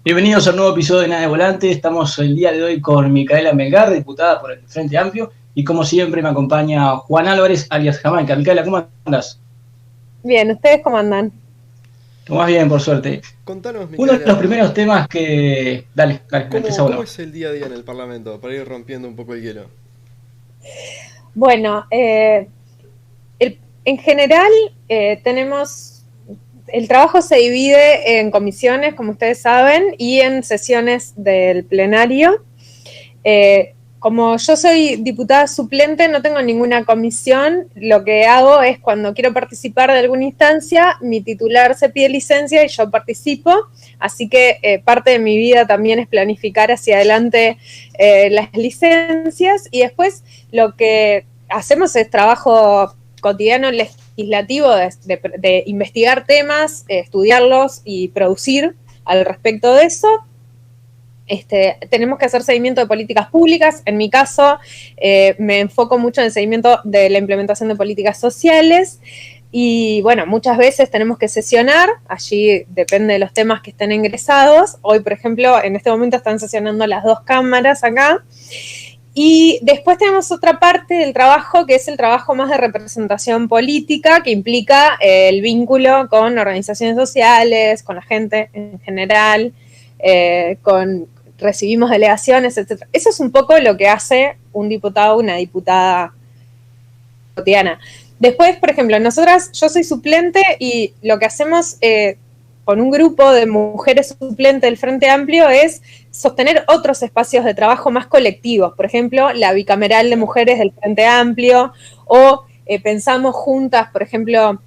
Bienvenidos a un nuevo episodio de Nada de Volante. Estamos el día de hoy con Micaela Melgar, diputada por el Frente Amplio, y como siempre me acompaña Juan Álvarez, alias Jamaica. Micaela, ¿cómo andas? Bien, ¿ustedes cómo andan? ¿Cómo vas? Bien, por suerte. Contanos, Uno de los Micaela, primeros temas que... Dale, empieza ¿cómo uno. es el día a día en el Parlamento? Para ir rompiendo un poco el hielo. Bueno, en general tenemos, el trabajo se divide en comisiones, como ustedes saben, y en sesiones del plenario. Como yo soy diputada suplente, no tengo ninguna comisión. Lo que hago es cuando quiero participar de alguna instancia, mi titular se pide licencia y yo participo. Así que parte de mi vida también es planificar hacia adelante las licencias. Y después lo que hacemos es trabajo cotidiano legislativo de investigar temas, estudiarlos y producir al respecto de eso. Tenemos que hacer seguimiento de políticas públicas. En mi caso, me enfoco mucho en el seguimiento de la implementación de políticas sociales. Y bueno, muchas veces tenemos que sesionar, allí depende de los temas que estén ingresados. Hoy, por ejemplo, en este momento están sesionando las dos cámaras acá. Y después tenemos otra parte del trabajo, que es el trabajo más de representación política, que implica el vínculo con organizaciones sociales, con la gente en general, recibimos delegaciones, etc. Eso es un poco lo que hace un diputado o una diputada cotidiana. Después, por ejemplo, yo soy suplente y lo que hacemos con un grupo de mujeres suplentes del Frente Amplio es sostener otros espacios de trabajo más colectivos. Por ejemplo, la bicameral de mujeres del Frente Amplio, o pensamos juntas, por ejemplo,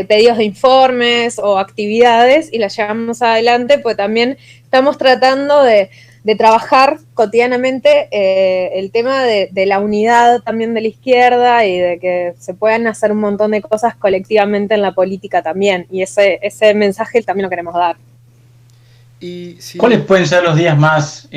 pedidos de informes o actividades y las llevamos adelante, pues también estamos tratando de trabajar cotidianamente el tema de la unidad también de la izquierda y de que se puedan hacer un montón de cosas colectivamente en la política también. Y ese mensaje también lo queremos dar. Y ¿Cuáles si, pueden ser los días más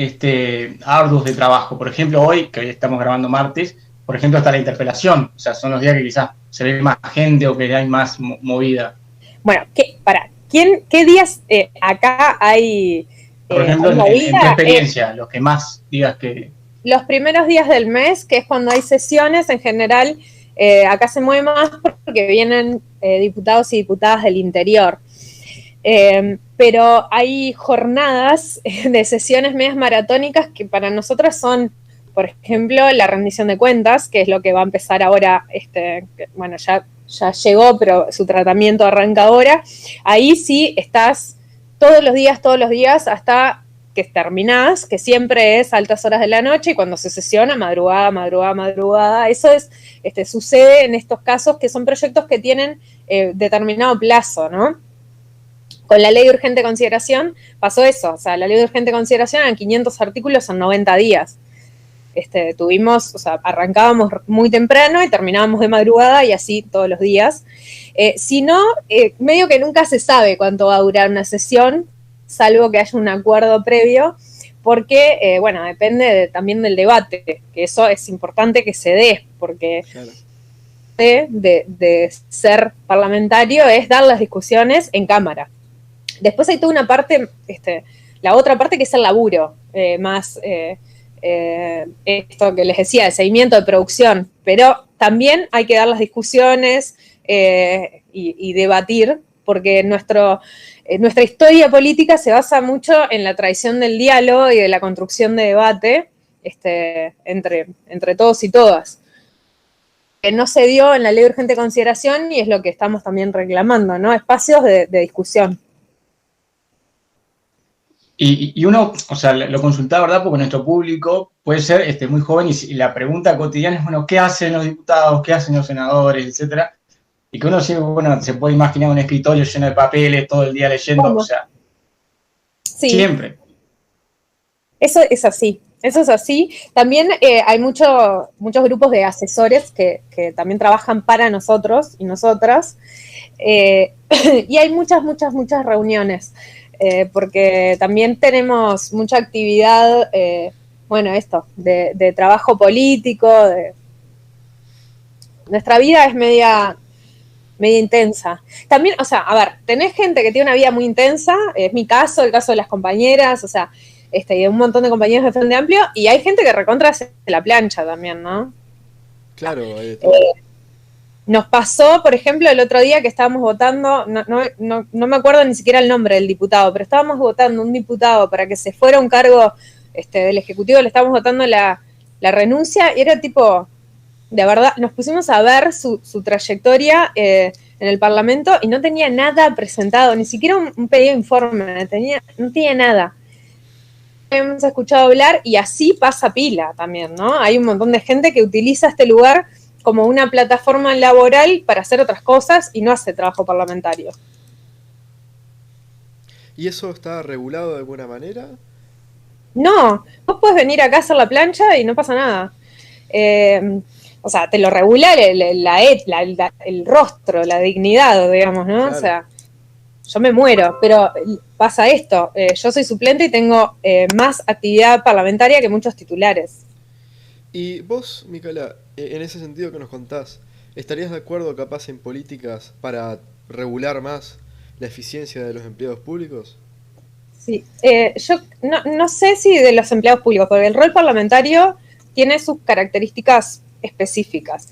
arduos de trabajo? Por ejemplo, hoy, que hoy estamos grabando martes, por ejemplo, está la interpelación. O sea, son los días que quizás se ve más gente o que hay más movida. Bueno, ¿qué días acá hay Por ejemplo, en tu movida? experiencia, los que más digas que... Los primeros días del mes, que es cuando hay sesiones, en general acá se mueve más porque vienen diputados y diputadas del interior. Pero hay jornadas de sesiones medias maratónicas que para nosotras son, por ejemplo, la rendición de cuentas, que es lo que va a empezar ahora, bueno, ya llegó, pero su tratamiento arranca ahora. Ahí sí estás todos los días, hasta que terminás, que siempre es altas horas de la noche, y cuando se sesiona, madrugada. Eso sucede en estos casos que son proyectos que tienen determinado plazo, ¿no? Con la ley de urgente consideración pasó eso. O sea, la ley de urgente consideración eran 500 artículos en 90 días. Arrancábamos muy temprano y terminábamos de madrugada, y así todos los días. Si no, medio que nunca se sabe cuánto va a durar una sesión, salvo que haya un acuerdo previo, porque, bueno, depende también del debate, que eso es importante que se dé, porque claro, de ser parlamentario es dar las discusiones en cámara. Después hay toda una parte, la otra parte, que es el laburo, más esto que les decía, el seguimiento de producción, pero también hay que dar las discusiones y debatir, porque nuestra historia política se basa mucho en la tradición del diálogo y de la construcción de debate entre todos y todas. Que no se dio en la ley de urgente consideración, y es lo que estamos también reclamando, ¿no? Espacios de discusión. Y uno, o sea, lo consultaba, ¿verdad? Porque nuestro público puede ser muy joven y la pregunta cotidiana es, bueno, ¿qué hacen los diputados? ¿Qué hacen los senadores? Etcétera. Y que uno siempre, bueno, se puede imaginar un escritorio lleno de papeles todo el día leyendo, o ¿Cómo? sea, Sí, siempre. eso es así. Eso es así. También hay muchos grupos de asesores que también trabajan para nosotros y nosotras. Y hay muchas reuniones, porque también tenemos mucha actividad, bueno, de trabajo político. Nuestra vida es media media intensa. También, o sea, a ver, tenés gente que tiene una vida muy intensa, es mi caso, el caso de las compañeras, o sea, y un montón de compañeros de Frente Amplio, y hay gente que recontra hace la plancha también, ¿no? Claro, ahí está. Nos pasó, por ejemplo, el otro día que estábamos votando, no me acuerdo ni siquiera el nombre del diputado, pero estábamos votando un diputado para que se fuera a un cargo del Ejecutivo, le estábamos votando la renuncia, y era tipo, de verdad, nos pusimos a ver su trayectoria en el Parlamento y no tenía nada presentado, ni siquiera un pedido de informe, no tenía nada. Hemos escuchado hablar y así pasa pila también, ¿no? Hay un montón de gente que utiliza este lugar como una plataforma laboral para hacer otras cosas y no hace trabajo parlamentario. ¿Y eso está regulado de alguna manera? No, vos podés venir acá a hacer la plancha y no pasa nada. O sea, te lo regula el rostro, la dignidad, digamos, ¿no? Claro. O sea, yo me muero, pero pasa esto, yo soy suplente y tengo más actividad parlamentaria que muchos titulares. Y vos, Micaela, en ese sentido que nos contás, ¿estarías de acuerdo capaz en políticas para regular más la eficiencia de los empleados públicos? Sí, yo no sé si de los empleados públicos, porque el rol parlamentario tiene sus características específicas.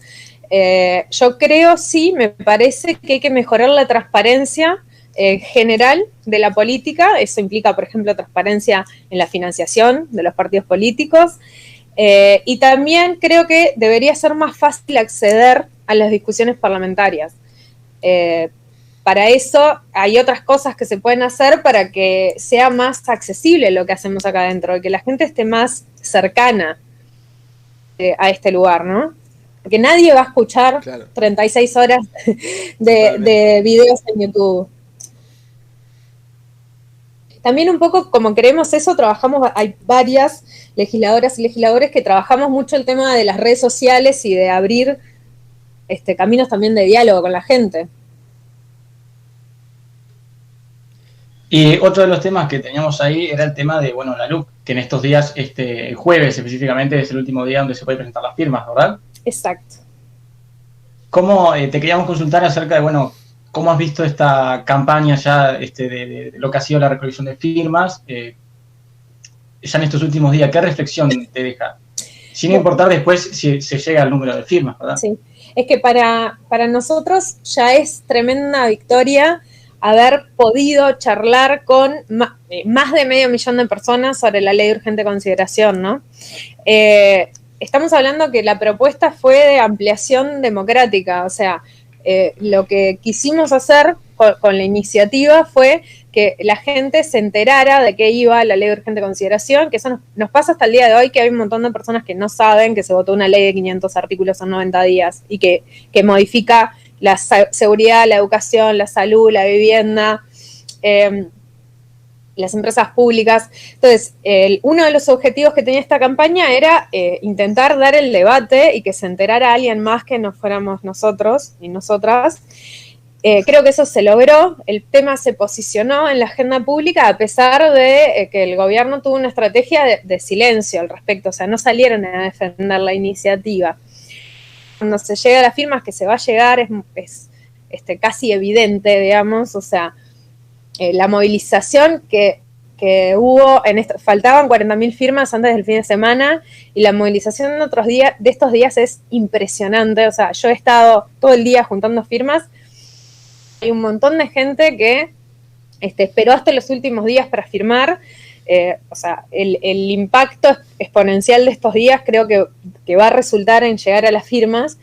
Yo creo, sí, me parece que hay que mejorar la transparencia general de la política. Eso implica, por ejemplo, transparencia en la financiación de los partidos políticos. Y también creo que debería ser más fácil acceder a las discusiones parlamentarias. Para eso hay otras cosas que se pueden hacer para que sea más accesible lo que hacemos acá adentro, y que la gente esté más cercana a este lugar, ¿no? Porque nadie va a escuchar 36 horas de videos en YouTube. También un poco como queremos eso, trabajamos, hay varias legisladoras y legisladores que trabajamos mucho el tema de las redes sociales y de abrir caminos también de diálogo con la gente. Y otro de los temas que teníamos ahí era el tema de, bueno, la LUC, que en estos días, el jueves específicamente, es el último día donde se puede presentar las firmas, ¿verdad? Exacto. ¿Cómo te queríamos consultar acerca de, bueno, cómo has visto esta campaña ya de lo que ha sido la recolección de firmas, ya en estos últimos días? ¿Qué reflexión te deja? Sin importar después si se llega al número de firmas, ¿verdad? Sí, es que para nosotros ya es tremenda victoria haber podido charlar con más de 500.000 de personas sobre la ley de urgente consideración, ¿no? Estamos hablando que la propuesta fue de ampliación democrática, o sea, lo que quisimos hacer con la iniciativa fue que la gente se enterara de qué iba la ley de urgente consideración, que eso nos pasa hasta el día de hoy, que hay un montón de personas que no saben que se votó una ley de 500 artículos en 90 días y que modifica la seguridad, la educación, la salud, la vivienda, las empresas públicas. Entonces, uno de los objetivos que tenía esta campaña era intentar dar el debate y que se enterara alguien más que no fuéramos nosotros y nosotras. Creo que eso se logró, el tema se posicionó en la agenda pública a pesar de que el gobierno tuvo una estrategia de silencio al respecto, o sea, no salieron a defender la iniciativa. Cuando se llega a las firmas, que se va a llegar, es casi evidente, digamos, o sea, la movilización que hubo, faltaban 40.000 firmas antes del fin de semana, y la movilización de estos días es impresionante, o sea, yo he estado todo el día juntando firmas. Hay un montón de gente que esperó hasta los últimos días para firmar. O sea, el impacto exponencial de estos días creo que va a resultar en llegar a las firmas.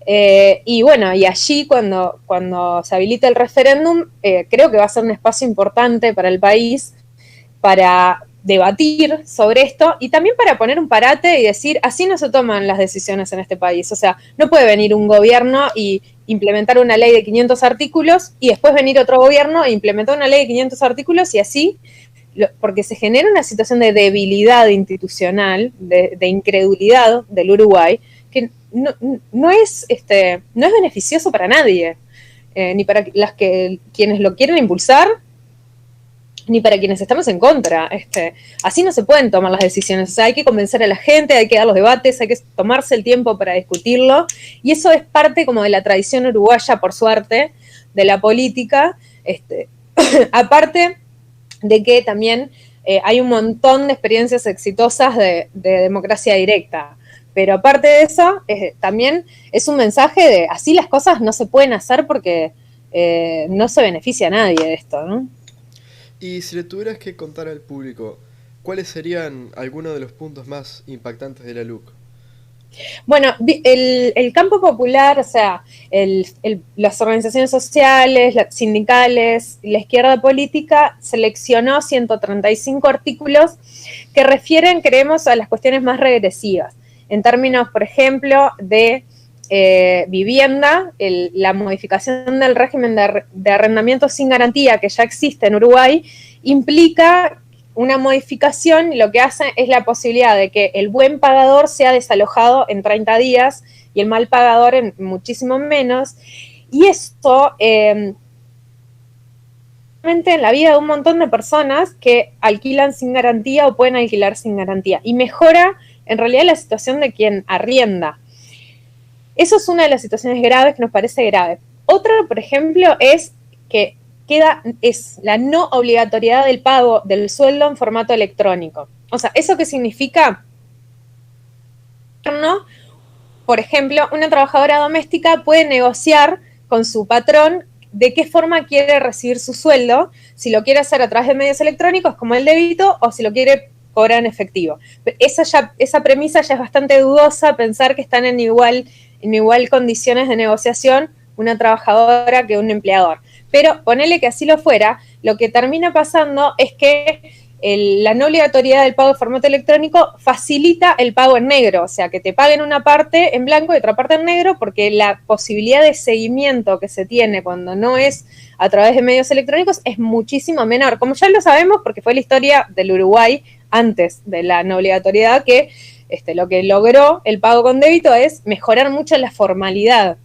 Y bueno, y allí cuando se habilite el referéndum, creo que va a ser un espacio importante para el país para debatir sobre esto y también para poner un parate y decir, así no se toman las decisiones en este país. O sea, no puede venir un gobierno y implementar una ley de 500 artículos y después venir otro gobierno e implementar una ley de 500 artículos y así, porque se genera una situación de debilidad institucional, de incredulidad del Uruguay, que no es beneficioso para nadie, ni para quienes lo quieren impulsar, ni para quienes estamos en contra. Así no se pueden tomar las decisiones. O sea, hay que convencer a la gente, hay que dar los debates, hay que tomarse el tiempo para discutirlo. Y eso es parte como de la tradición uruguaya, por suerte, de la política. Aparte de que también hay un montón de experiencias exitosas de democracia directa. Pero aparte de eso, también es un mensaje de así las cosas no se pueden hacer porque no se beneficia a nadie de esto, ¿no? Y si le tuvieras que contar al público, ¿cuáles serían algunos de los puntos más impactantes de la LUC? Bueno, el campo popular, o sea, las organizaciones sociales, sindicales, la izquierda política seleccionó 135 artículos que refieren, creemos, a las cuestiones más regresivas. En términos, por ejemplo, de vivienda, la modificación del régimen de arrendamiento sin garantía que ya existe en Uruguay implica una modificación y lo que hace es la posibilidad de que el buen pagador sea desalojado en 30 días y el mal pagador en muchísimo menos. Y esto, en la vida de un montón de personas que alquilan sin garantía o pueden alquilar sin garantía. Y mejora, en realidad, la situación de quien arrienda. Eso es una de las situaciones graves que nos parece grave. Otra, por ejemplo, es que es la no obligatoriedad del pago del sueldo en formato electrónico. O sea, ¿eso qué significa? Por ejemplo, una trabajadora doméstica puede negociar con su patrón de qué forma quiere recibir su sueldo, si lo quiere hacer a través de medios electrónicos como el débito o si lo quiere cobrar en efectivo. Esa premisa ya es bastante dudosa, pensar que están en igual condiciones de negociación una trabajadora que un empleador. Pero ponele que así lo fuera, lo que termina pasando es que la no obligatoriedad del pago de formato electrónico facilita el pago en negro, o sea, que te paguen una parte en blanco y otra parte en negro, porque la posibilidad de seguimiento que se tiene cuando no es a través de medios electrónicos es muchísimo menor. Como ya lo sabemos, porque fue la historia del Uruguay antes de la no obligatoriedad, que lo que logró el pago con débito es mejorar mucho la formalidad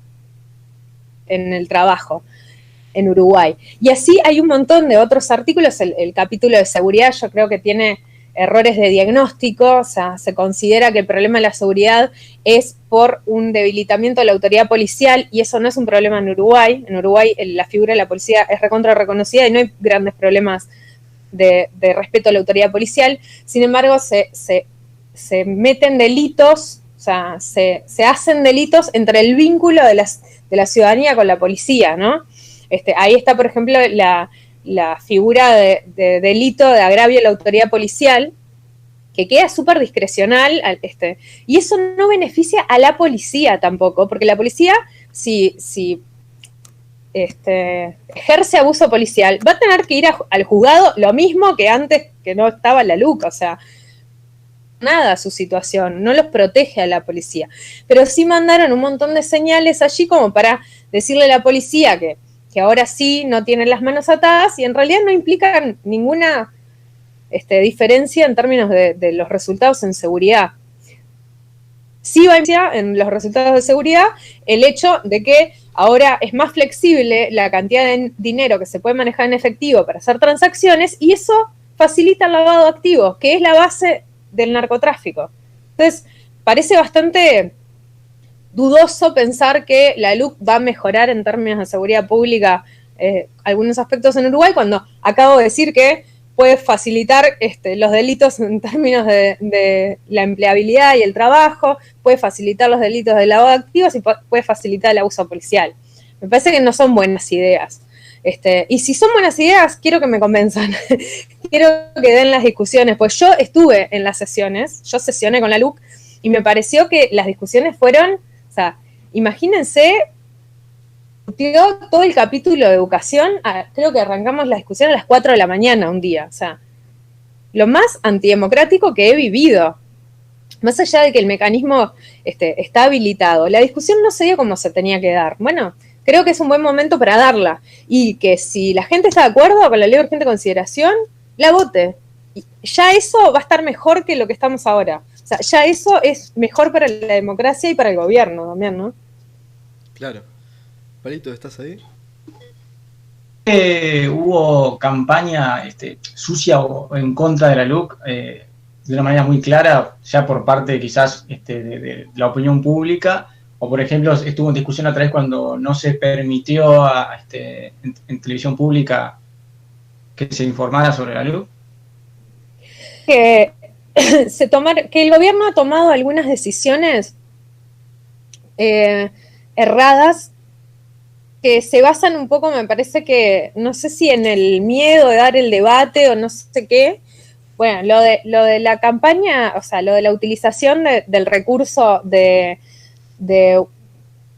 en el trabajo en Uruguay. Y así hay un montón de otros artículos. El capítulo de seguridad yo creo que tiene errores de diagnóstico, o sea, se considera que el problema de la seguridad es por un debilitamiento de la autoridad policial y eso no es un problema en Uruguay. En Uruguay la figura de la policía es recontra reconocida y no hay grandes problemas de respeto a la autoridad policial. Sin embargo, se meten delitos, o sea, se hacen delitos entre el vínculo de la ciudadanía con la policía, ¿no? Ahí está, por ejemplo, la figura de delito de agravio a la autoridad policial, que queda súper discrecional, y eso no beneficia a la policía tampoco, porque la policía, si ejerce abuso policial, va a tener que ir al juzgado lo mismo que antes que no estaba la LUC, o sea, nada su situación, no los protege a la policía. Pero sí mandaron un montón de señales allí como para decirle a la policía que ahora sí no tienen las manos atadas y en realidad no implican ninguna diferencia en términos de los resultados en seguridad. Sí va a influir en los resultados de seguridad el hecho de que ahora es más flexible la cantidad de dinero que se puede manejar en efectivo para hacer transacciones y eso facilita el lavado de activos, que es la base del narcotráfico. Entonces, parece bastante dudoso pensar que la LUC va a mejorar en términos de seguridad pública algunos aspectos en Uruguay, cuando acabo de decir que puede facilitar los delitos en términos de la empleabilidad y el trabajo, puede facilitar los delitos de lavado de activos y puede facilitar el abuso policial. Me parece que no son buenas ideas. Y si son buenas ideas, quiero que me convenzan. Quiero que den las discusiones, pues yo estuve en las sesiones, yo sesioné con la LUC y me pareció que las discusiones fueron, o sea, imagínense, todo el capítulo de educación, creo que arrancamos la discusión a las 4 de la mañana un día, o sea, lo más antidemocrático que he vivido. Más allá de que el mecanismo está habilitado, la discusión no se dio como se tenía que dar. Bueno, creo que es un buen momento para darla y que si la gente está de acuerdo con la ley de urgente consideración, la vote. Y ya eso va a estar mejor que lo que estamos ahora. O sea, ya eso es mejor para la democracia y para el gobierno también, ¿no? Claro. Palito, ¿estás ahí? hubo campaña sucia o en contra de la LUC de una manera muy clara, ya por parte quizás de la opinión pública, o por ejemplo estuvo en discusión otra vez cuando no se permitió en televisión pública que se informara sobre la LUC? Que, que el gobierno ha tomado algunas decisiones erradas que se basan un poco, me parece que, no sé si en el miedo de dar el debate o no sé qué. Bueno, lo de la campaña, o sea, lo de la utilización del recurso de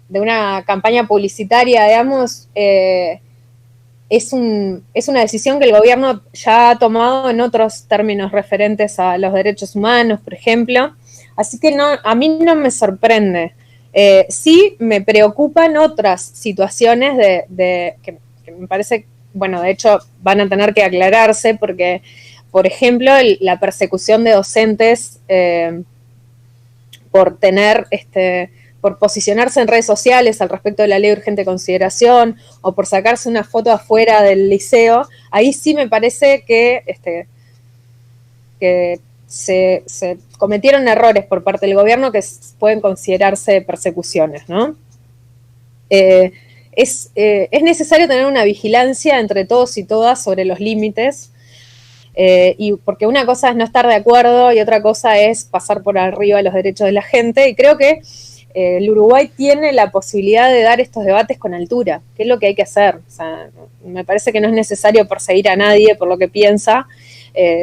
una campaña publicitaria, digamos, es una decisión que el gobierno ya ha tomado en otros términos referentes a los derechos humanos, por ejemplo. Así que a mí no me sorprende. Sí me preocupan otras situaciones que me parece, bueno, de hecho van a tener que aclararse porque, por ejemplo, la persecución de docentes por tener por posicionarse en redes sociales al respecto de la ley de urgente consideración o por sacarse una foto afuera del liceo, ahí sí me parece que se cometieron errores por parte del gobierno que pueden considerarse persecuciones, ¿no? Es necesario tener una vigilancia entre todos y todas sobre los límites, y porque una cosa es no estar de acuerdo y otra cosa es pasar por arriba de los derechos de la gente, y creo que el Uruguay tiene la posibilidad de dar estos debates con altura, que es lo que hay que hacer. O sea, me parece que no es necesario perseguir a nadie por lo que piensa,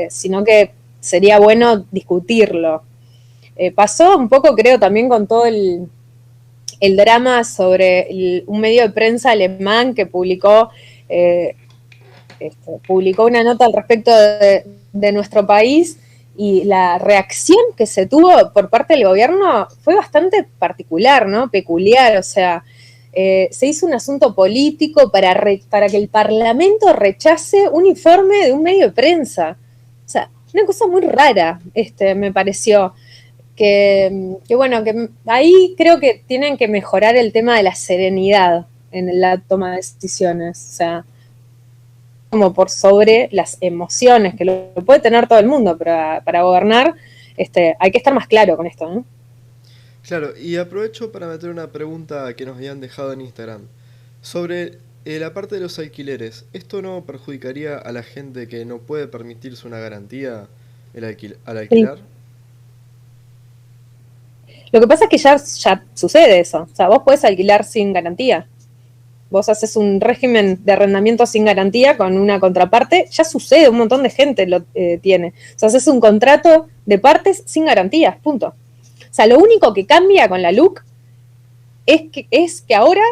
sino que sería bueno discutirlo. Pasó un poco, creo, también con todo el drama sobre un medio de prensa alemán que publicó una nota al respecto de nuestro país, y la reacción que se tuvo por parte del gobierno fue bastante particular, ¿no? Peculiar, o sea, se hizo un asunto político para que el Parlamento rechace un informe de un medio de prensa. O sea, una cosa muy rara, me pareció. Que bueno, que ahí creo que tienen que mejorar el tema de la serenidad en la toma de decisiones, o sea, como por sobre las emociones, que lo puede tener todo el mundo, pero para gobernar hay que estar más claro con esto, ¿no? Claro, y aprovecho para meter una pregunta que nos habían dejado en Instagram. Sobre la parte de los alquileres, ¿esto no perjudicaría a la gente que no puede permitirse una garantía al alquilar? Sí. Lo que pasa es que ya sucede eso, o sea, vos podés alquilar sin garantía. Vos haces un régimen de arrendamiento sin garantía con una contraparte, ya sucede, un montón de gente lo tiene. O sea, haces un contrato de partes sin garantías, punto. O sea, lo único que cambia con la LUC es que ahora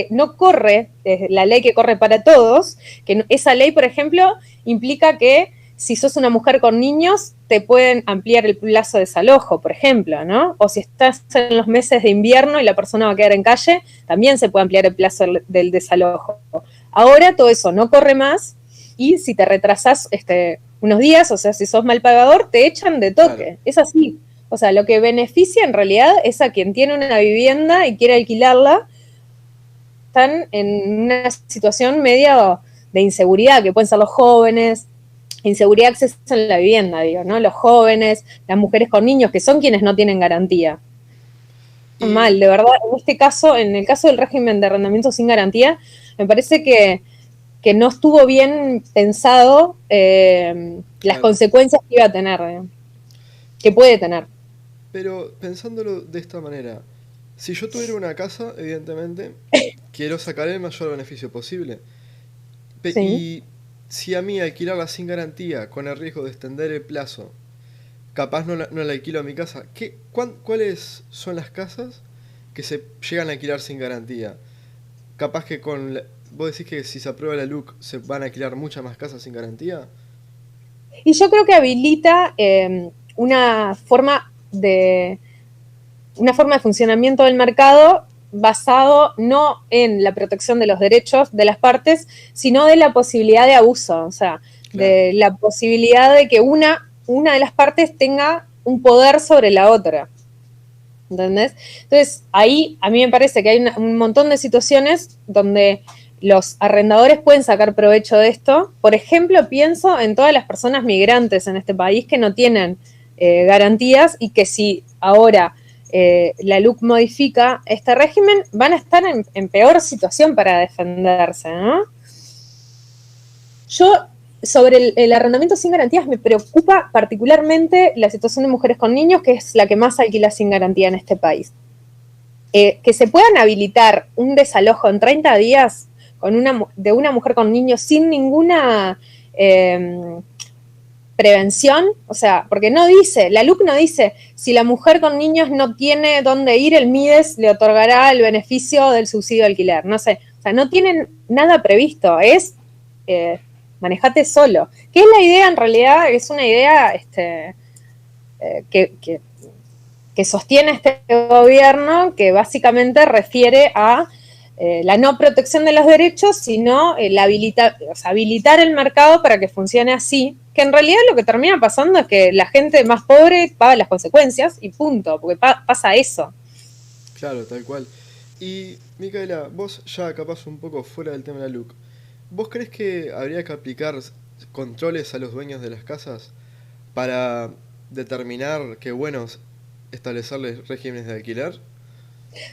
no corre la ley que corre para todos, que esa ley, por ejemplo, implica que si sos una mujer con niños, te pueden ampliar el plazo de desalojo, por ejemplo, ¿no? O si estás en los meses de invierno y la persona va a quedar en calle, también se puede ampliar el plazo del desalojo. Ahora todo eso no corre más, y si te retrasás unos días, o sea, si sos mal pagador, te echan de toque. Claro. Es así. O sea, lo que beneficia en realidad es a quien tiene una vivienda y quiere alquilarla. Están en una situación medio de inseguridad, que pueden ser los jóvenes, inseguridad de acceso en la vivienda, digo, ¿no? Los jóvenes, las mujeres con niños, que son quienes no tienen garantía. Mal, de verdad, en el caso del régimen de arrendamiento sin garantía, me parece que no estuvo bien pensado las consecuencias que iba a tener, que puede tener. Pero pensándolo de esta manera, si yo tuviera una casa, evidentemente, quiero sacar el mayor beneficio posible. Sí. Y si a mí alquilarla sin garantía, con el riesgo de extender el plazo, capaz no la alquilo a mi casa, ¿cuáles son las casas que se llegan a alquilar sin garantía? Capaz que vos decís que si se aprueba la LUC se van a alquilar muchas más casas sin garantía. Y yo creo que habilita una forma de funcionamiento del mercado basado no en la protección de los derechos de las partes, sino de la posibilidad de abuso, o sea, claro, de la posibilidad de que una de las partes tenga un poder sobre la otra. ¿Entendés? Entonces, ahí a mí me parece que hay un montón de situaciones donde los arrendadores pueden sacar provecho de esto. Por ejemplo, pienso en todas las personas migrantes en este país que no tienen garantías y que si ahora la LUC modifica este régimen, van a estar en peor situación para defenderse, ¿no? Yo, sobre el arrendamiento sin garantías, me preocupa particularmente la situación de mujeres con niños, que es la que más alquila sin garantía en este país. Que se puedan habilitar un desalojo en 30 días de una mujer con niños sin ninguna prevención, o sea, porque no dice, la LUC no dice, si la mujer con niños no tiene dónde ir, el MIDES le otorgará el beneficio del subsidio de alquiler, no sé, o sea, no tienen nada previsto, es manejate solo, que es la idea en realidad, es una idea que sostiene este gobierno, que básicamente refiere a la no protección de los derechos, sino habilitar el mercado para que funcione así, que en realidad lo que termina pasando es que la gente más pobre paga las consecuencias y punto, porque pasa eso. Claro, tal cual. Y, Micaela, vos ya capaz un poco fuera del tema de la LUC, ¿vos crees que habría que aplicar controles a los dueños de las casas para determinar que, bueno, establecerles regímenes de alquiler?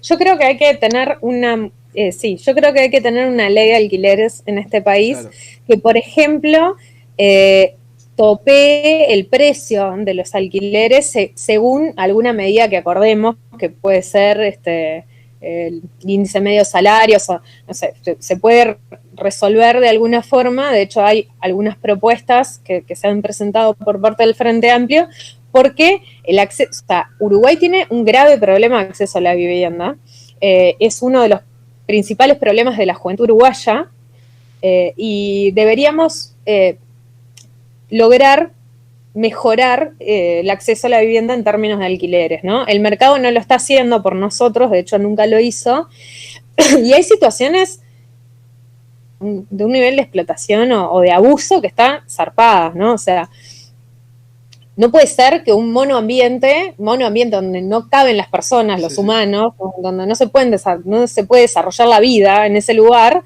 Yo creo que hay que tener yo creo que hay que tener una ley de alquileres en este país, claro, que, por ejemplo, topee el precio de los alquileres según alguna medida que acordemos, que puede ser el índice medio de salarios, o no sé, se puede resolver de alguna forma. De hecho, hay algunas propuestas que se han presentado por parte del Frente Amplio, porque el acceso, o sea, Uruguay tiene un grave problema de acceso a la vivienda, es uno de los principales problemas de la juventud uruguaya, y deberíamos lograr mejorar el acceso a la vivienda en términos de alquileres, ¿no? El mercado no lo está haciendo por nosotros, de hecho nunca lo hizo, y hay situaciones de un nivel de explotación o de abuso que están zarpadas, ¿no? O sea, no puede ser que un monoambiente donde no caben las personas, los humanos, donde no se puede desarrollar la vida en ese lugar,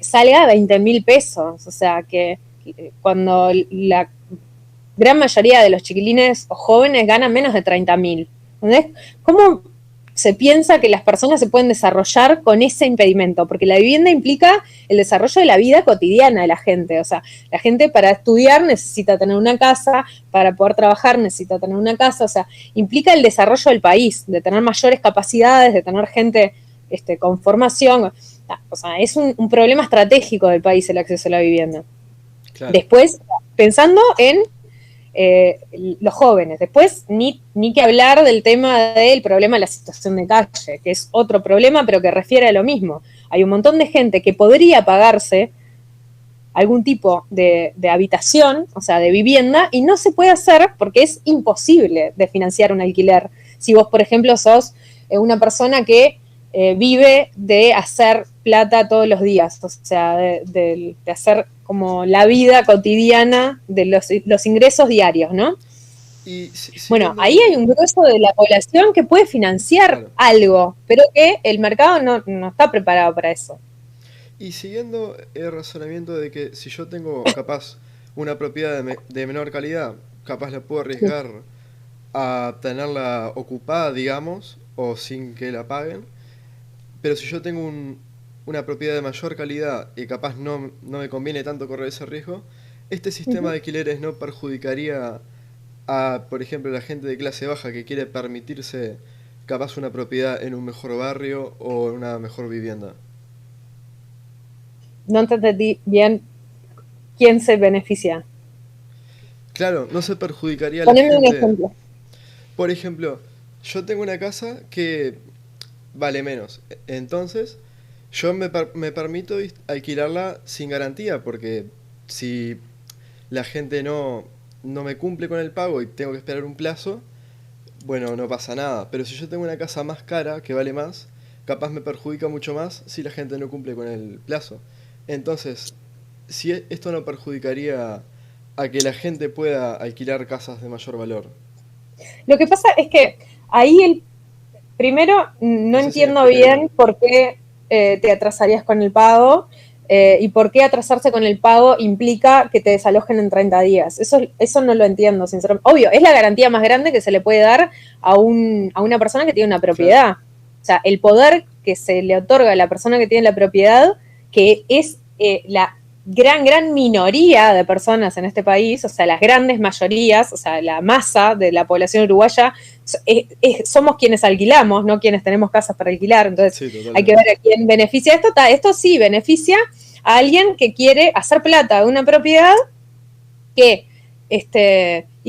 salga a 20.000 pesos. O sea, que cuando la gran mayoría de los chiquilines o jóvenes ganan menos de 30.000. ¿Entendés? ¿Cómo se piensa que las personas se pueden desarrollar con ese impedimento? Porque la vivienda implica el desarrollo de la vida cotidiana de la gente. O sea, la gente para estudiar necesita tener una casa, para poder trabajar necesita tener una casa. O sea, implica el desarrollo del país, de tener mayores capacidades, de tener gente con formación. O sea, es un problema estratégico del país el acceso a la vivienda. Claro. Después, pensando en los jóvenes. Después, ni que hablar del tema del problema de la situación de calle, que es otro problema, pero que refiere a lo mismo. Hay un montón de gente que podría pagarse algún tipo de habitación, o sea, de vivienda, y no se puede hacer porque es imposible de financiar un alquiler. Si vos, por ejemplo, sos una persona que vive de hacer plata todos los días, o sea, de hacer como la vida cotidiana de los ingresos diarios, ¿no? Bueno, ahí hay un grueso de la población que puede financiar algo, pero que el mercado no está preparado para eso. Y siguiendo el razonamiento de que si yo tengo capaz una propiedad de menor calidad, capaz la puedo arriesgar a tenerla ocupada, digamos, o sin que la paguen, pero si yo tengo una propiedad de mayor calidad y capaz no me conviene tanto correr ese riesgo, ¿este sistema de alquileres no perjudicaría a, por ejemplo, la gente de clase baja que quiere permitirse capaz una propiedad en un mejor barrio o en una mejor vivienda? No entendí bien quién se beneficia. Claro, no se perjudicaría a la gente. Poneme un ejemplo. Por ejemplo, yo tengo una casa que vale menos, entonces yo me permito alquilarla sin garantía, porque si la gente no me cumple con el pago y tengo que esperar un plazo, bueno, no pasa nada. Pero si yo tengo una casa más cara, que vale más, capaz me perjudica mucho más si la gente no cumple con el plazo. Entonces, si esto no perjudicaría a que la gente pueda alquilar casas de mayor valor. Lo que pasa es que ahí primero no entiendo bien por qué te atrasarías con el pago? ¿Y por qué atrasarse con el pago implica que te desalojen en 30 días? Eso no lo entiendo, sinceramente. Obvio, es la garantía más grande que se le puede dar a una persona que tiene una propiedad. Claro. O sea, el poder que se le otorga a la persona que tiene la propiedad, que es la gran minoría de personas en este país, o sea, las grandes mayorías, o sea, la masa de la población uruguaya, somos quienes alquilamos, no quienes tenemos casas para alquilar. Entonces, sí, hay que ver a quién beneficia esto. Esto sí beneficia a alguien que quiere hacer plata de una propiedad y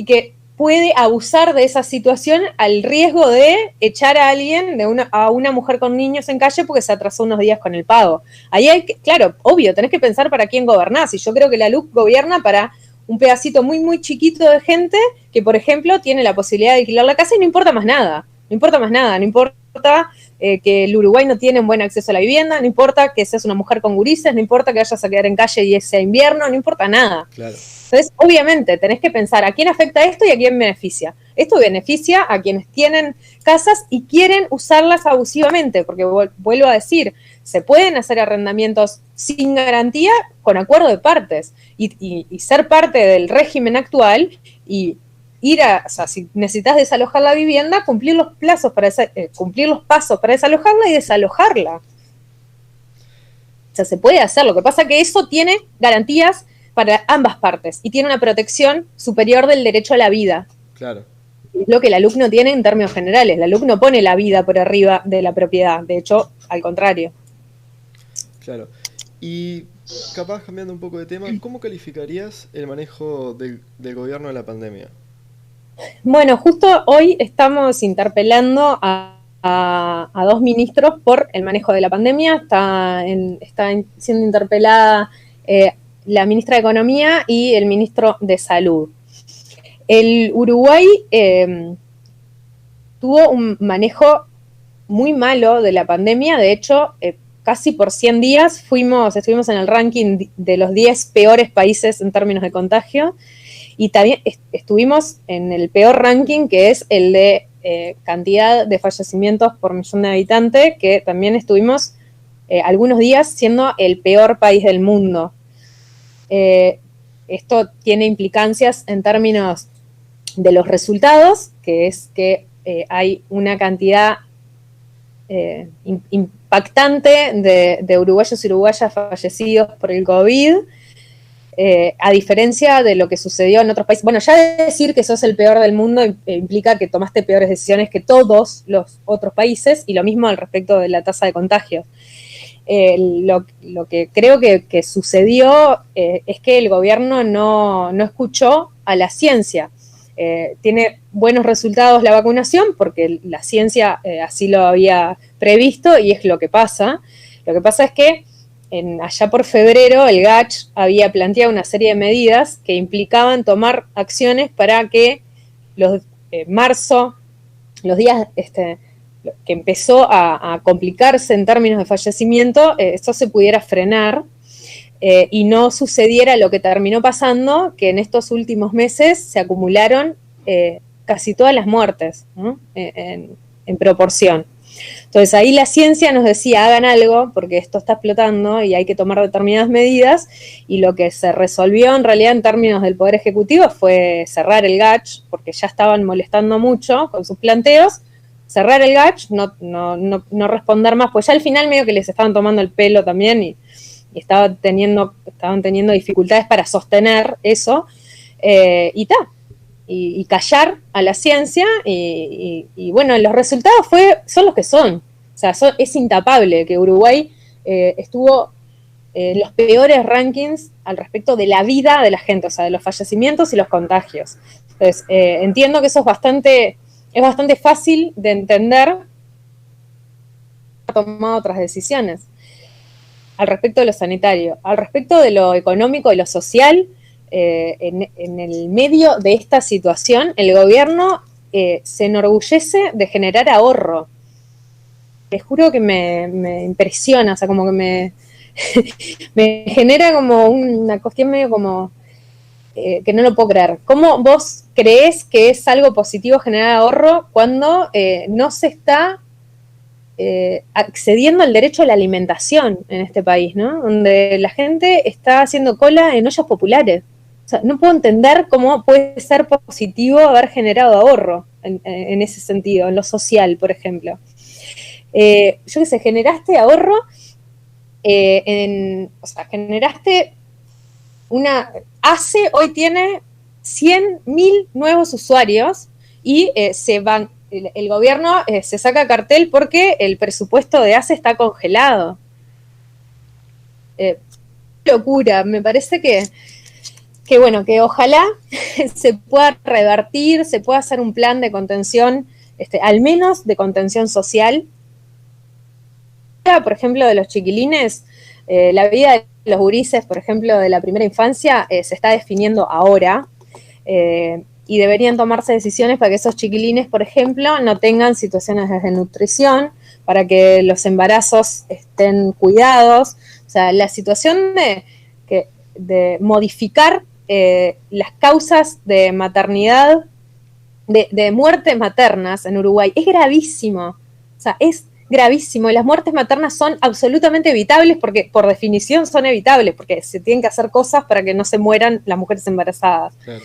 que puede abusar de esa situación al riesgo de echar a alguien, a una mujer con niños en calle porque se atrasó unos días con el pago. Ahí hay que, claro, obvio, tenés que pensar para quién gobernás, y yo creo que la LUC gobierna para un pedacito muy chiquito de gente que, por ejemplo, tiene la posibilidad de alquilar la casa y no importa más nada, no importa que el Uruguay no tiene un buen acceso a la vivienda, no importa que seas una mujer con gurises, no importa que vayas a quedar en calle y sea invierno, no importa nada. Claro. Entonces, obviamente, tenés que pensar a quién afecta esto y a quién beneficia. Esto beneficia a quienes tienen casas y quieren usarlas abusivamente, porque vuelvo a decir, se pueden hacer arrendamientos sin garantía con acuerdo de partes y ser parte del régimen actual y o sea, si necesitas desalojar la vivienda, cumplir los pasos para desalojarla y desalojarla. O sea, se puede hacer. Lo que pasa es que eso tiene garantías para ambas partes y tiene una protección superior del derecho a la vida. Claro. Es lo que la LUC no tiene en términos generales. La LUC no pone la vida por arriba de la propiedad. De hecho, al contrario. Claro. Y capaz, cambiando un poco de tema, ¿cómo calificarías el manejo del gobierno de la pandemia? Bueno, justo hoy estamos interpelando a dos ministros por el manejo de la pandemia. Está siendo interpelada la ministra de Economía y el ministro de Salud. El Uruguay tuvo un manejo muy malo de la pandemia. De hecho, casi por 100 días estuvimos en el ranking de los 10 peores países en términos de contagio. Y también estuvimos en el peor ranking, que es el de cantidad de fallecimientos por millón de habitantes, que también estuvimos algunos días siendo el peor país del mundo. Esto tiene implicancias en términos de los resultados, que es que hay una cantidad impactante de uruguayos y uruguayas fallecidos por el COVID, a diferencia de lo que sucedió en otros países. Bueno, ya decir que sos el peor del mundo implica que tomaste peores decisiones que todos los otros países, y lo mismo al respecto de la tasa de contagios. Lo que creo que sucedió es que el gobierno no escuchó a la ciencia. Tiene buenos resultados la vacunación porque la ciencia así lo había previsto, y es lo que pasa. Lo que pasa es que allá por febrero el GACH había planteado una serie de medidas que implicaban tomar acciones para que marzo, los días que empezó a complicarse en términos de fallecimiento, esto se pudiera frenar y no sucediera lo que terminó pasando, que en estos últimos meses se acumularon casi todas las muertes, ¿no? en proporción. Entonces ahí la ciencia nos decía, hagan algo porque esto está explotando y hay que tomar determinadas medidas, y lo que se resolvió en realidad en términos del Poder Ejecutivo fue cerrar el GACH, porque ya estaban molestando mucho con sus planteos, cerrar el GACH, no responder más, pues ya al final medio que les estaban tomando el pelo también y estaban teniendo dificultades para sostener eso, y callar a la ciencia, y bueno, los resultados son los que son. O sea, es intapable que Uruguay estuvo en los peores rankings al respecto de la vida de la gente, o sea, de los fallecimientos y los contagios. Entonces, entiendo que eso es bastante fácil de entender. Ha tomado otras decisiones al respecto de lo sanitario, al respecto de lo económico y lo social. En el medio de esta situación, el gobierno se enorgullece de generar ahorro. Les juro que me impresiona, o sea, como que me genera como una cuestión medio como que no lo puedo creer. ¿Cómo vos creés que es algo positivo generar ahorro cuando no se está accediendo al derecho a la alimentación en este país, ¿no? Donde la gente está haciendo cola en ollas populares. O sea, no puedo entender cómo puede ser positivo haber generado ahorro en ese sentido, en lo social, por ejemplo. Yo qué sé, generaste ahorro, o sea, generaste ACE hoy tiene 100.000 nuevos usuarios y el gobierno se saca cartel porque el presupuesto de ACE está congelado. Locura, me parece que bueno, que ojalá se pueda revertir, se pueda hacer un plan de contención, al menos de contención social. Por ejemplo, de los chiquilines, la vida de los gurises, por ejemplo, de la primera infancia, se está definiendo ahora, y deberían tomarse decisiones para que esos chiquilines, por ejemplo, no tengan situaciones de desnutrición, para que los embarazos estén cuidados. O sea, la situación de modificar las causas de maternidad, de muertes maternas en Uruguay, es gravísimo. O sea, es gravísimo. Las muertes maternas son absolutamente evitables porque, por definición, son evitables, porque se tienen que hacer cosas para que no se mueran las mujeres embarazadas. Claro.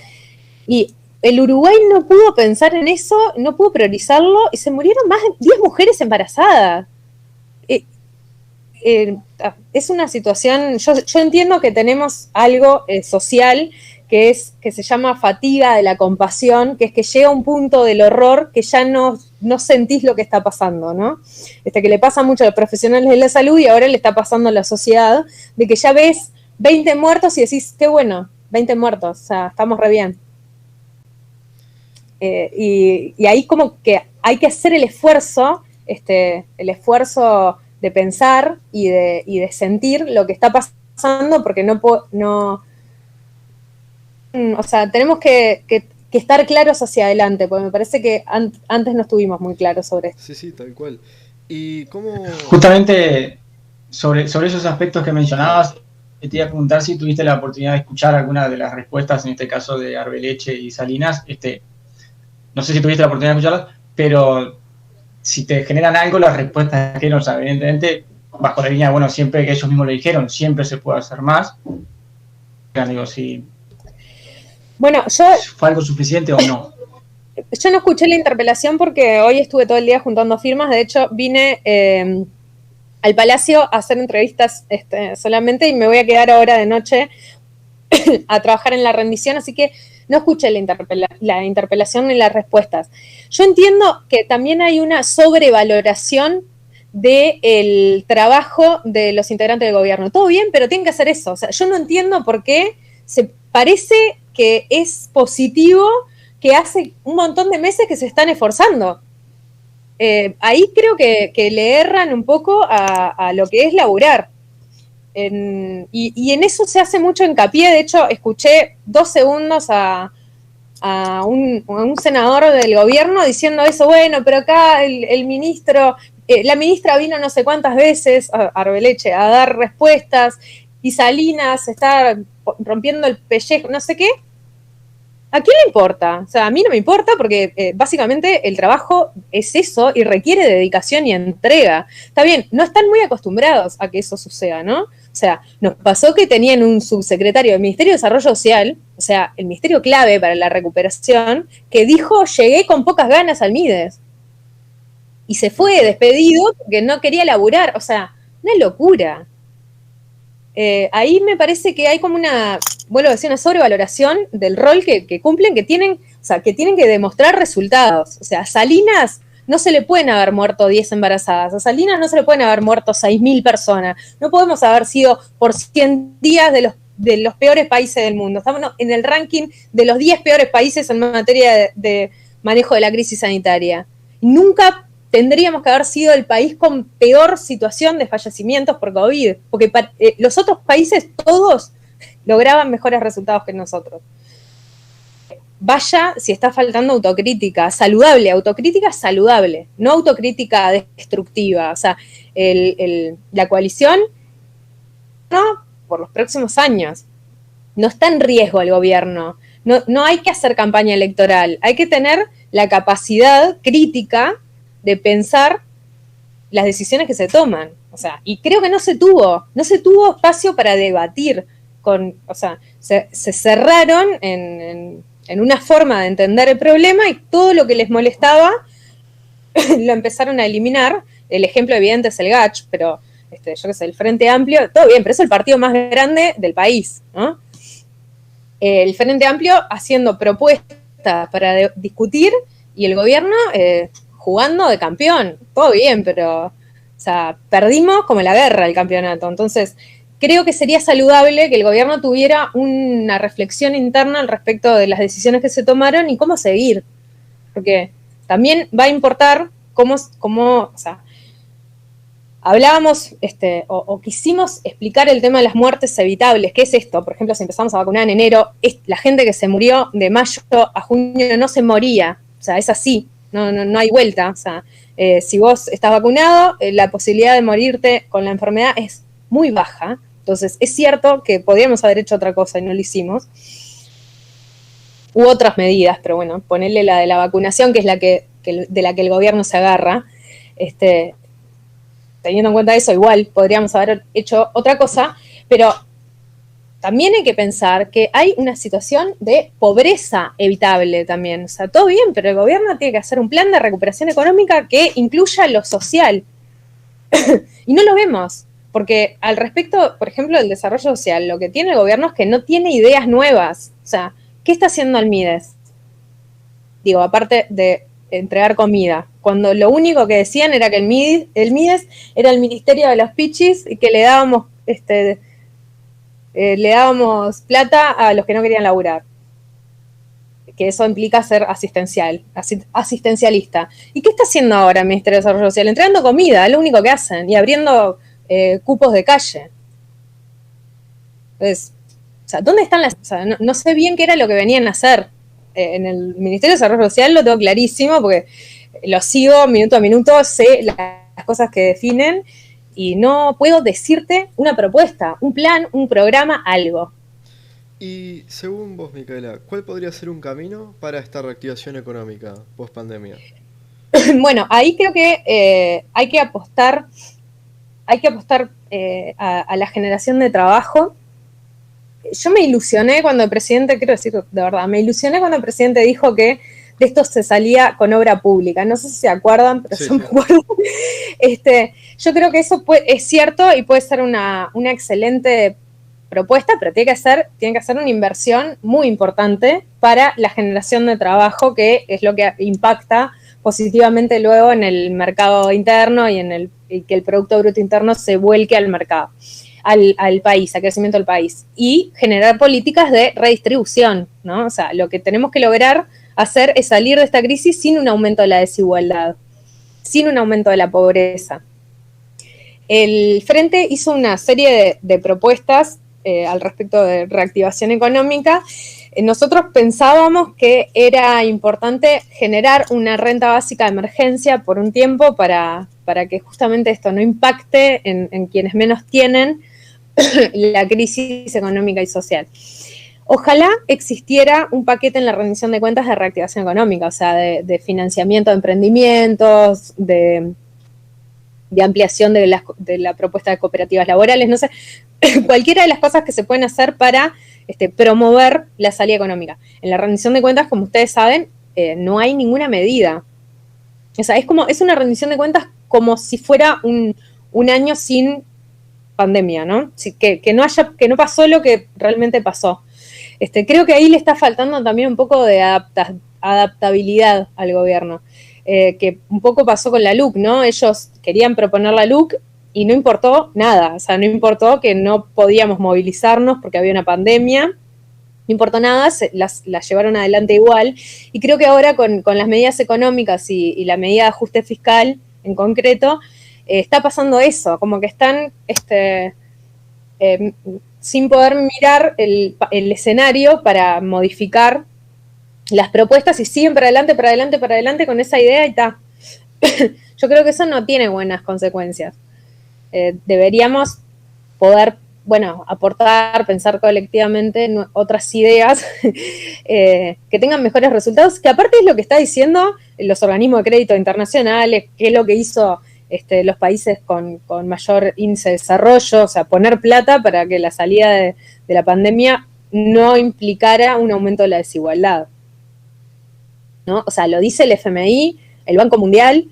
Y el Uruguay no pudo pensar en eso, no pudo priorizarlo, y se murieron más de 10 mujeres embarazadas. Es una situación, yo entiendo que tenemos algo social que se llama fatiga de la compasión, que es que llega un punto del horror que ya no sentís lo que está pasando, ¿no? Que le pasa mucho a los profesionales de la salud y ahora le está pasando a la sociedad, de que ya ves 20 muertos y decís, qué bueno, 20 muertos, o sea, estamos re bien. Y ahí como que hay que hacer el esfuerzo de pensar y de sentir lo que está pasando, porque o sea, tenemos que estar claros hacia adelante, porque me parece que antes no estuvimos muy claros sobre esto. Sí, tal cual. ¿Y cómo...? Justamente sobre esos aspectos que mencionabas, te iba a preguntar si tuviste la oportunidad de escuchar alguna de las respuestas, en este caso de Arbeleche y Salinas. No sé si tuviste la oportunidad de escucharlas, pero si te generan algo las respuestas que no, o sea, evidentemente, bajo la línea, bueno, siempre que ellos mismos lo dijeron, siempre se puede hacer más. Digo, si bueno, ¿fue algo suficiente o no? Yo no escuché la interpelación porque hoy estuve todo el día juntando firmas. De hecho, vine al Palacio a hacer entrevistas solamente, y me voy a quedar ahora de noche a trabajar en la rendición, así que no escuché la interpelación ni las respuestas. Yo entiendo que también hay una sobrevaloración del trabajo de los integrantes del gobierno. Todo bien, pero tienen que hacer eso. O sea, yo no entiendo por qué se parece que es positivo que hace un montón de meses que se están esforzando. Ahí creo que le erran un poco a lo que es laburar. Y en eso se hace mucho hincapié. De hecho, escuché 2 segundos a un senador del gobierno diciendo eso, bueno, pero acá el ministro, la ministra vino no sé cuántas veces, Arbeleche, a dar respuestas, y Salinas está rompiendo el pellejo, no sé qué. ¿A quién le importa? O sea, a mí no me importa porque básicamente el trabajo es eso y requiere dedicación y entrega. Está bien, no están muy acostumbrados a que eso suceda, ¿no? O sea, nos pasó que tenían un subsecretario del Ministerio de Desarrollo Social, o sea, el ministerio clave para la recuperación, que dijo, llegué con pocas ganas al Mides. Y se fue despedido porque no quería laburar. O sea, una locura. Ahí me parece que hay como vuelvo a decir, una sobrevaloración del rol que cumplen, que tienen que demostrar resultados. O sea, a Salinas no se le pueden haber muerto 10 embarazadas, a Salinas no se le pueden haber muerto 6.000 personas, no podemos haber sido por 100 días de los peores países del mundo. Estamos en el ranking de los 10 peores países en materia de manejo de la crisis sanitaria. Nunca tendríamos que haber sido el país con peor situación de fallecimientos por COVID, porque los otros países todos lograban mejores resultados que nosotros. Vaya si está faltando autocrítica saludable, no autocrítica destructiva. O sea, la coalición, no, por los próximos años, no está en riesgo el gobierno. No hay que hacer campaña electoral, hay que tener la capacidad crítica de pensar las decisiones que se toman. O sea, y creo que no se tuvo espacio para debatir o sea, se cerraron en una forma de entender el problema y todo lo que les molestaba lo empezaron a eliminar. El ejemplo evidente es el GACH, pero yo qué sé, el Frente Amplio, todo bien, pero es el partido más grande del país, ¿no? El Frente Amplio haciendo propuestas para discutir y el gobierno jugando de campeón, todo bien, pero, o sea, perdimos como la guerra el campeonato. Entonces, creo que sería saludable que el gobierno tuviera una reflexión interna al respecto de las decisiones que se tomaron y cómo seguir, porque también va a importar cómo o sea, hablábamos o quisimos explicar el tema de las muertes evitables. ¿Qué es esto? Por ejemplo, si empezamos a vacunar en enero, la gente que se murió de mayo a junio no se moría. O sea, es así, no hay vuelta. O sea, si vos estás vacunado, la posibilidad de morirte con la enfermedad es muy baja. Entonces, es cierto que podríamos haber hecho otra cosa y no lo hicimos. U otras medidas, pero bueno, ponerle la de la vacunación, que es de la que el gobierno se agarra. Teniendo en cuenta eso, igual podríamos haber hecho otra cosa, pero también hay que pensar que hay una situación de pobreza evitable también. O sea, todo bien, pero el gobierno tiene que hacer un plan de recuperación económica que incluya lo social. Y no lo vemos, porque al respecto, por ejemplo, del desarrollo social, lo que tiene el gobierno es que no tiene ideas nuevas. O sea, ¿qué está haciendo Almides? Digo, aparte de entregar comida, cuando lo único que decían era que el Mides era el ministerio de los pichis y que le dábamos plata a los que no querían laburar, que eso implica ser asistencialista. ¿Y qué está haciendo ahora el Ministerio de Desarrollo Social? Entregando comida, es lo único que hacen, y abriendo cupos de calle. Entonces, o sea, ¿dónde están las...? O sea, no sé bien qué era lo que venían a hacer. En el Ministerio de Desarrollo Social lo tengo clarísimo porque lo sigo minuto a minuto, sé las cosas que definen y no puedo decirte una propuesta, un plan, un programa, algo. Y según vos, Micaela, ¿cuál podría ser un camino para esta reactivación económica post pandemia? Bueno, ahí creo que hay que apostar a la generación de trabajo. Yo me ilusioné cuando el presidente, quiero decir de verdad, me ilusioné cuando el presidente dijo que de esto se salía con obra pública. No sé si se acuerdan, pero sí, yo me acuerdo. Yo creo que eso es cierto y puede ser una excelente propuesta, pero tiene que hacer una inversión muy importante para la generación de trabajo, que es lo que impacta positivamente luego en el mercado interno y que el Producto Bruto Interno se vuelque al mercado. Al país, al crecimiento del país, y generar políticas de redistribución, ¿no? O sea, lo que tenemos que lograr hacer es salir de esta crisis sin un aumento de la desigualdad, sin un aumento de la pobreza. El Frente hizo una serie de propuestas al respecto de reactivación económica. Nosotros pensábamos que era importante generar una renta básica de emergencia por un tiempo para que justamente esto no impacte en quienes menos tienen la crisis económica y social. Ojalá existiera un paquete en la rendición de cuentas de reactivación económica, o sea, de financiamiento de emprendimientos, de ampliación de la propuesta de cooperativas laborales, no sé, cualquiera de las cosas que se pueden hacer para promover la salida económica. En la rendición de cuentas, como ustedes saben, no hay ninguna medida. O sea, es una rendición de cuentas como si fuera un año sin pandemia, ¿no? Que no pasó lo que realmente pasó. Creo que ahí le está faltando también un poco de adaptabilidad al gobierno, que un poco pasó con la LUC, ¿no? Ellos querían proponer la LUC y no importó nada, o sea, no importó que no podíamos movilizarnos porque había una pandemia, no importó nada, las llevaron adelante igual, y creo que ahora con las medidas económicas y la medida de ajuste fiscal en concreto, está pasando eso, como que están sin poder mirar el escenario para modificar las propuestas y siguen para adelante con esa idea y está. Yo creo que eso no tiene buenas consecuencias. Deberíamos poder, aportar, pensar colectivamente en otras ideas que tengan mejores resultados, que aparte es lo que está diciendo los organismos de crédito internacionales, que es lo que hizo los países con mayor índice de desarrollo, o sea, poner plata para que la salida de la pandemia no implicara un aumento de la desigualdad, ¿no? O sea, lo dice el FMI, el Banco Mundial,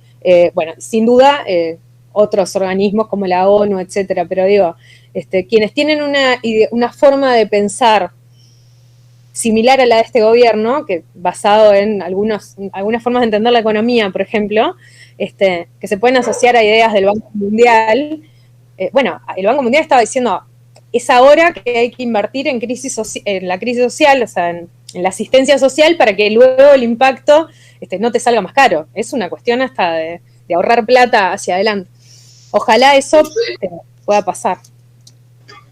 bueno, sin duda otros organismos como la ONU, etcétera, pero digo, quienes tienen una forma de pensar similar a la de este gobierno, que basado en algunas formas de entender la economía, por ejemplo, que se pueden asociar a ideas del Banco Mundial. Bueno, el Banco Mundial estaba diciendo, es ahora que hay que invertir en la crisis social, o sea, en la asistencia social, para que luego el impacto no te salga más caro. Es una cuestión hasta de ahorrar plata hacia adelante. Ojalá eso pueda pasar.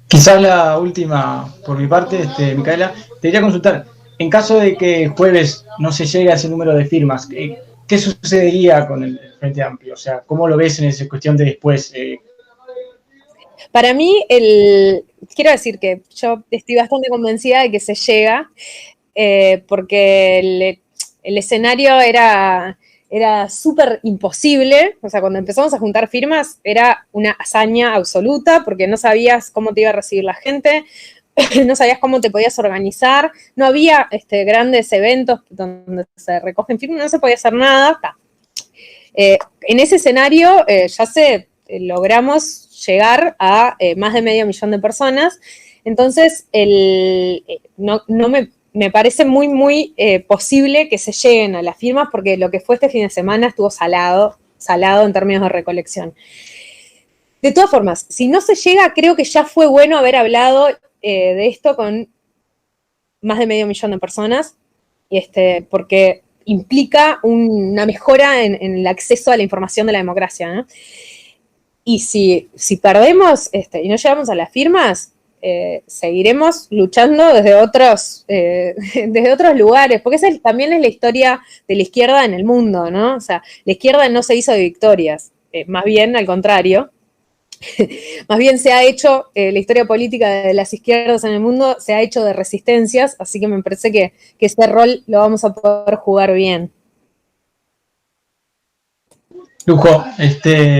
Quizás la última, por mi parte, Micaela, te quería consultar, en caso de que jueves no se llegue a ese número de firmas, ¿qué sucedería con el Frente Amplio? O sea, ¿cómo lo ves en esa cuestión de después? Para mí, quiero decir que yo estoy bastante convencida de que se llega, porque el escenario era súper imposible. O sea, cuando empezamos a juntar firmas era una hazaña absoluta, porque no sabías cómo te iba a recibir la gente, no sabías cómo te podías organizar, no había grandes eventos donde se recogen firmas, no se podía hacer nada. En ese escenario ya logramos llegar a más de 500.000 de personas. Entonces, me parece muy, muy posible que se lleguen a las firmas, porque lo que fue este fin de semana estuvo salado en términos de recolección. De todas formas, si no se llega, creo que ya fue bueno haber hablado de esto con más de 500.000 de personas, porque implica una mejora en el acceso a la información de la democracia, ¿no? Y si perdemos y no llegamos a las firmas, seguiremos luchando desde otros lugares, porque esa también es la historia de la izquierda en el mundo, ¿no? O sea, la izquierda no se hizo de victorias, más bien al contrario. Más bien se ha hecho, la historia política de las izquierdas en el mundo se ha hecho de resistencias, así que me parece que ese rol lo vamos a poder jugar bien. Lujo.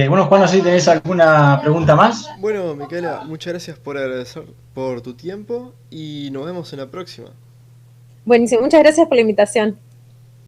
Bueno, Juan, no sé si tenés alguna pregunta más. Bueno, Micaela, muchas gracias por tu tiempo y nos vemos en la próxima. Buenísimo, muchas gracias por la invitación.